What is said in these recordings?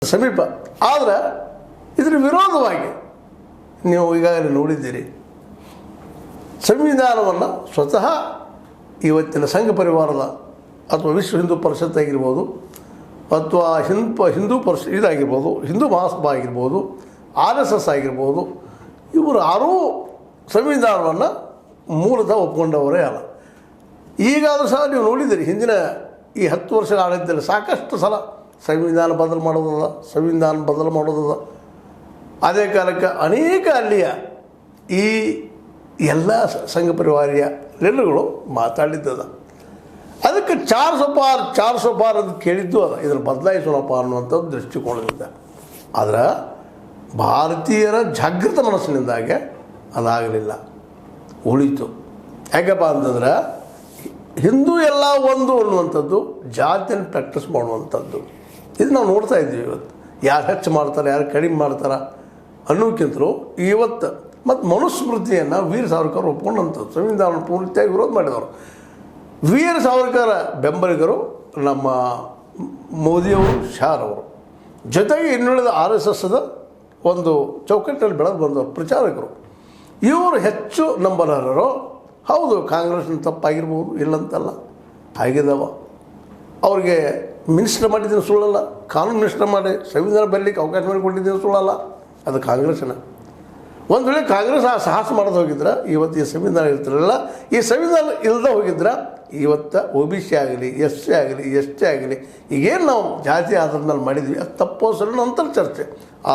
ಸಮೀಪ. ಆದರೆ ಇದರ ವಿರೋಧವಾಗಿ ನೀವು ಈಗಾಗಲೇ ನೋಡಿದ್ದೀರಿ, ಸಂವಿಧಾನವನ್ನು ಸ್ವತಃ ಇವತ್ತಿನ ಸಂಘ ಪರಿವಾರದ ಅಥವಾ ವಿಶ್ವ ಹಿಂದೂ ಪರಿಷತ್ ಆಗಿರ್ಬೋದು, ಅಥವಾ ಹಿಂದೂ ಇದಾಗಿರ್ಬೋದು, ಹಿಂದೂ ಮಹಾಸಭಾ ಆಗಿರ್ಬೋದು, RSS ಆಗಿರ್ಬೋದು, ಇವರು ಯಾರೂ ಸಂವಿಧಾನವನ್ನು ಮೂಲತಃ ಒಪ್ಕೊಂಡವರೇ ಅಲ್ಲ. ಈಗಾದರೂ ಸಹ ನೀವು ನೋಡಿದ್ದೀರಿ, ಹಿಂದಿನ ಈ 10 ವರ್ಷಗಳ ಆಡಳಿತದಲ್ಲಿ ಸಾಕಷ್ಟು ಸಲ ಸಂವಿಧಾನ ಬದಲು ಮಾಡೋದದ. ಅದೇ ಕಾಲಕ್ಕೆ ಅನೇಕ ಅಲ್ಲಿಯ ಈ ಎಲ್ಲ ಸಂಘ ಪರಿವಾರಿಯ ಲೀಡರ್ಗಳು ಮಾತಾಡಿದ್ದದ. ಅದಕ್ಕೆ ಚಾರ್ ಸೋ ಪಾರ್ ಅಂತ ಕೇಳಿದ್ದು ಅದ, ಇದನ್ನು ಬದಲಾಯಿಸೋಣಪ್ಪ ಅನ್ನುವಂಥದ್ದು ದೃಷ್ಟಿಕೋನದಿಂದ. ಆದರೆ ಭಾರತೀಯರ ಜಾಗೃತ ಮನಸ್ಸಿನಿಂದಾಗೆ ಅದಾಗಲಿಲ್ಲ, ಉಳಿತು. ಯಾಕಪ್ಪ ಅಂತಂದ್ರೆ ಹಿಂದೂ ಎಲ್ಲ ಒಂದು ಅನ್ನುವಂಥದ್ದು ಜಾತಿಯನ್ನು ಪ್ರಾಕ್ಟೀಸ್ ಮಾಡುವಂಥದ್ದು. ಇದು ನಾವು ನೋಡ್ತಾ ಇದ್ದೀವಿ ಇವತ್ತು. ಯಾರು ಹೆಚ್ಚು ಮಾಡ್ತಾರೆ, ಯಾರು ಕಡಿಮೆ ಮಾಡ್ತಾರೆ ಅನ್ನೋಕ್ಕಿಂತಲೂ ಇವತ್ತು ಮತ್ತು ಮನುಸ್ಮೃತಿಯನ್ನು ವೀರ ಸಾವರ್ಕರ್ ಒಪ್ಕೊಂಡಂಥದ್ದು, ಸಂವಿಧಾನ ಪೂರ್ತಿಯಾಗಿ ವಿರೋಧ ಮಾಡಿದವರು. ವೀರ ಸಾವರ್ಕರ ಬೆಂಬಲಿಗರು ನಮ್ಮ ಮೋದಿಯವರು, ಶಾರವರು, ಜೊತೆಗೆ ಇನ್ನುಳಿದ RSSದ ಒಂದು ಚೌಕಟ್ಟಲ್ಲಿ ಬೆಳೆದು ಬಂದವರು ಪ್ರಚಾರಕರು. ಇವರು ಹೆಚ್ಚು ನಂಬಲಾರರು. ಹೌದು, ಕಾಂಗ್ರೆಸ್ನ ತಪ್ಪಾಗಿರ್ಬೋದು, ಇಲ್ಲಂತಲ್ಲ, ಆಗಿದ್ದಾವ. ಅವ್ರಿಗೆ ಮಿನಿಸ್ಟರ್ ಮಾಡಿದ್ದೀನಿ ಸುಳ್ಳಲ್ಲ, ಕಾನೂನು ಮಿನಿಸ್ಟರ್ ಮಾಡಿ ಸಂವಿಧಾನ ಬರಲಿಕ್ಕೆ ಅವಕಾಶ ಮಾಡಿಕೊಟ್ಟಿದ್ದೀನಿ ಸುಳ್ಳಲ್ಲ, ಅದು ಕಾಂಗ್ರೆಸ್ಸಿನ. ಒಂದು ವೇಳೆ ಕಾಂಗ್ರೆಸ್ ಆ ಸಾಹಸ ಮಾಡೋದು ಹೋಗಿದ್ರೆ ಇವತ್ತು ಈ ಸಂವಿಧಾನ ಇರ್ತಿರಲಿಲ್ಲ. ಈ ಸಂವಿಧಾನ ಇಲ್ಲದೆ ಹೋಗಿದ್ರೆ ಇವತ್ತು OBC ಆಗಲಿ, SC ಆಗಲಿ, ST ಆಗಲಿ, ಈಗೇನು ನಾವು ಜಾತಿ ಆಧಾರದ ಮೇಲೆ ಮಾಡಿದ್ವಿ ಅದು ತಪ್ಪೋ ಸರಿ ನಂತರ ಚರ್ಚೆ.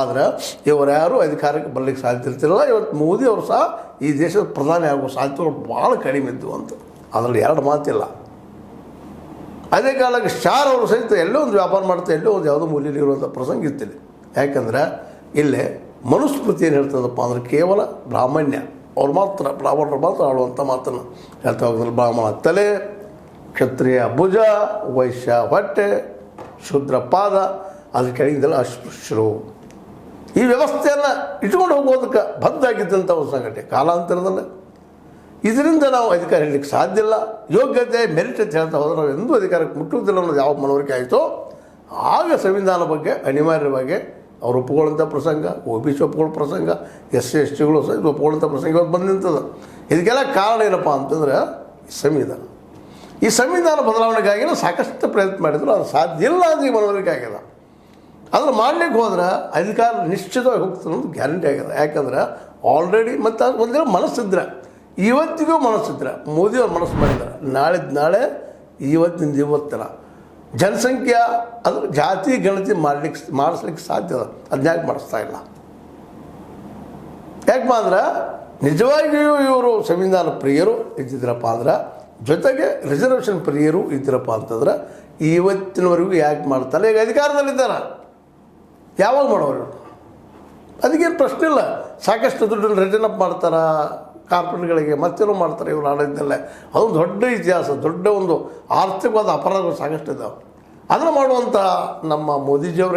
ಆದರೆ ಇವರು ಯಾರೂ ಅಧಿಕಾರಕ್ಕೆ ಬರಲಿಕ್ಕೆ ಸಾಧ್ಯ ಇರ್ತಿರಲಿಲ್ಲ. ಇವತ್ತು ಮೋದಿ ಅವರು ಸಹ ಈ ದೇಶದ ಪ್ರಧಾನಿ ಆಗುವ ಸಾಧ್ಯತೆಗಳು ಭಾಳ ಕಡಿಮೆ ಇದ್ದವು ಅಂತ, ಅದರಲ್ಲಿ ಎರಡು ಮಾತಿಲ್ಲ. ಅದೇ ಕಾಲಕ್ಕೆ ಸ್ಟಾರ್ ಅವರು ಸಹಿತ ಎಲ್ಲೋ ಒಂದು ವ್ಯಾಪಾರ ಮಾಡ್ತಾ, ಎಲ್ಲೋ ಒಂದು ಯಾವುದೋ ಮೂಲೆಯಲ್ಲಿ ಇರುವಂಥ ಪ್ರಸಂಗ ಇತ್ತಿಲ್ಲ. ಯಾಕಂದ್ರೆ ಇಲ್ಲೇ ಮನುಸ್ಮೃತಿ ಏನು ಹೇಳ್ತದಪ್ಪ ಅಂದ್ರೆ ಕೇವಲ ಬ್ರಾಹ್ಮಣ್ಯ, ಬ್ರಾಹ್ಮಣರು ಮಾತ್ರ ಆಡುವಂಥ ಮಾತನ್ನು ಹೇಳ್ತಾ ಹೋಗಿದ್ರೆ, ಬ್ರಾಹ್ಮಣ ತಲೆ, ಕ್ಷತ್ರಿಯ ಭುಜ, ವೈಶ್ಯ ಹೊಟ್ಟೆ, ಶೂದ್ರ ಪಾದ, ಅದ್ರ ಕೆಳಗಿದ್ದೆಲ್ಲ ಅಸ್ಪೃಶ್ಯರು. ಈ ವ್ಯವಸ್ಥೆಯನ್ನು ಇಟ್ಕೊಂಡು ಹೋಗೋದಕ್ಕೆ ಬದ್ಧಾಗಿದ್ದಂಥ ಒಂದು ಸಂಘಟನೆ ಕಾಲಾಂತರದಲ್ಲೇ. ಇದರಿಂದ ನಾವು ಅಧಿಕಾರ ಹೇಳಲಿಕ್ಕೆ ಸಾಧ್ಯ ಇಲ್ಲ. ಯೋಗ್ಯತೆ, ಮೆರಿಟ್ ಅಂತ ಹೇಳ್ತಾ ಹೋದ್ರೆ ನಾವು ಎಂದೂ ಅಧಿಕಾರಕ್ಕೆ ಮುಟ್ಟುವುದಿಲ್ಲ ಅನ್ನೋದು ಯಾವ ಮನವರಿಕೆ ಆಯಿತೋ ಆಗ ಸಂವಿಧಾನ ಬಗ್ಗೆ ಅನಿವಾರ್ಯವಾಗಿ ಅವ್ರು ಒಪ್ಕೊಳ್ಳೋಂಥ ಪ್ರಸಂಗ, OBC ಒಪ್ಕೊಳ್ಳೋ ಪ್ರಸಂಗ, SC STಗಳು ಸಹ ಒಪ್ಕೊಳ್ಳೋಂಥ ಪ್ರಸಂಗ ಇವತ್ತು ಬಂದು ನಿಂತದ. ಇದಕ್ಕೆಲ್ಲ ಕಾರಣ ಏನಪ್ಪ ಅಂತಂದರೆ ಸಂವಿಧಾನ. ಈ ಸಂವಿಧಾನ ಬದಲಾವಣೆಗಾಗಿ ಸಾಕಷ್ಟು ಪ್ರಯತ್ನ ಮಾಡಿದ್ರು, ಅದು ಸಾಧ್ಯ ಇಲ್ಲ ಅಂತ ಈ ಮನವರಿಕೆ ಆಗ್ಯದ. ಅದನ್ನು ಮಾಡಲಿಕ್ಕೆ ಹೋದ್ರೆ ಅಧಿಕಾರ ನಿಶ್ಚಿತವಾಗಿ ಹೋಗ್ತದೆ ಅನ್ನೋದು ಗ್ಯಾರಂಟಿ ಆಗ್ಯದ. ಯಾಕಂದ್ರೆ ಆಲ್ರೆಡಿ ಮತ್ತು ಒಂದಿನ ಮನಸ್ಸಿದ್ರೆ, ಇವತ್ತಿಗೂ ಮನಸ್ಸಿದ್ರೆ, ಮೋದಿಯವ್ರು ಮನಸ್ಸು ಮಾಡಿದ್ದಾರೆ, ನಾಳೆ ಇವತ್ತಿಂದ ಇವತ್ತಿನ ಜನಸಂಖ್ಯೆ ಅದು ಜಾತಿ ಗಣತಿ ಮಾಡಿಸ್ಲಿಕ್ಕೆ ಸಾಧ್ಯ ಅದ. ಅದನ್ನ ಯಾಕೆ ಮಾಡಿಸ್ತಾ ಇಲ್ಲ? ಯಾಕಪ್ಪ ಅಂದ್ರೆ ನಿಜವಾಗಿಯೂ ಇವರು ಸಂವಿಧಾನ ಪ್ರಿಯರು ಇದ್ದಿದ್ರಪ್ಪ ಅಂದ್ರೆ, ಜೊತೆಗೆ ರಿಸರ್ವೇಷನ್ ಪ್ರಿಯರು ಇದ್ದಿರಪ್ಪ ಅಂತಂದ್ರೆ ಇವತ್ತಿನವರೆಗೂ ಯಾಕೆ ಮಾಡ್ತಾರೆ? ಈಗ ಅಧಿಕಾರದಲ್ಲಿದ್ದಾರೆ, ಯಾವಾಗ ಮಾಡೋರು? ಅದಕ್ಕೇನು ಪ್ರಶ್ನೆ ಇಲ್ಲ. ಸಾಕಷ್ಟು ದುಡ್ಡನ್ನು ರಿಟರ್ನ್ ಅಪ್ ಮಾಡ್ತಾರೆ ಕಾರ್ಪೊರೇಟ್ಗಳಿಗೆ, ಮತ್ತೇನೋ ಮಾಡ್ತಾರೆ ಇವರು ಆಡಳಿತದಲ್ಲೇ. ಅದೊಂದು ದೊಡ್ಡ ಇತಿಹಾಸ, ದೊಡ್ಡ ಒಂದು ಆರ್ಥಿಕವಾದ ಅಪರಾಧಗಳು ಸಾಕಷ್ಟು ಇದ್ದಾವೆ. ಅದನ್ನು ಮಾಡುವಂಥ ನಮ್ಮ ಮೋದಿಜಿಯವರು